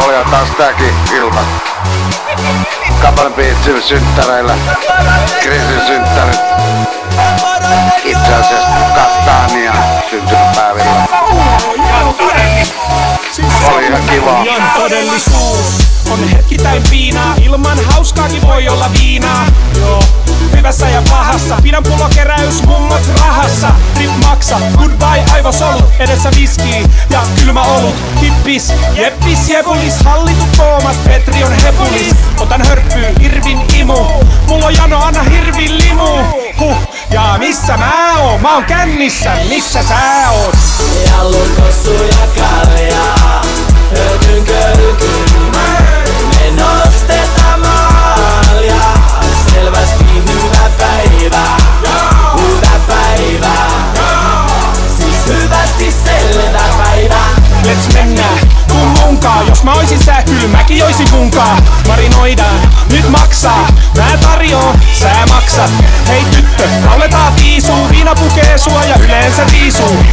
Oli taas tääkin ilman. Kapalan Beatsin synttäreillä. Krisin synttärit. Itse asiassa Kastania syntynyt päivillä. Oli ihan kivaa. Todellisuus on hetki täyn piinaa. Ilman hauskaakin voi olla viinaa. Joo. Hyvässä ja pahassa, pidän pullokeräys, mummot rahassa. Rip maksa, goodbye aivosolut. Edessä viskii ja kylmä olut. Hippis, jeppis, jebulis. Hallitut poomat, Petri on hepulis. Otan hörppyy, Irvin imu. Mulla on jano, anna hirvin limu. Ja missä mä oon? Mä oon kännissä, missä sä oot? Jallun kossu ja kaljaa, hölkyn kölkyn. Me nostetaan maalia, selvästi hyvä päivä. Hyvä päivä, siis hyvästi selvä päivä. Let's mennään, tuu munkaan. Jos mä oisin sä, kyl mäkin joisin munkaa. Marinoidaan, nyt maksaa. Mä tarjoon, sä maksat. Hei tyttö, lauletaan viisuu. Viina pukee sua ja yleensä riisuu.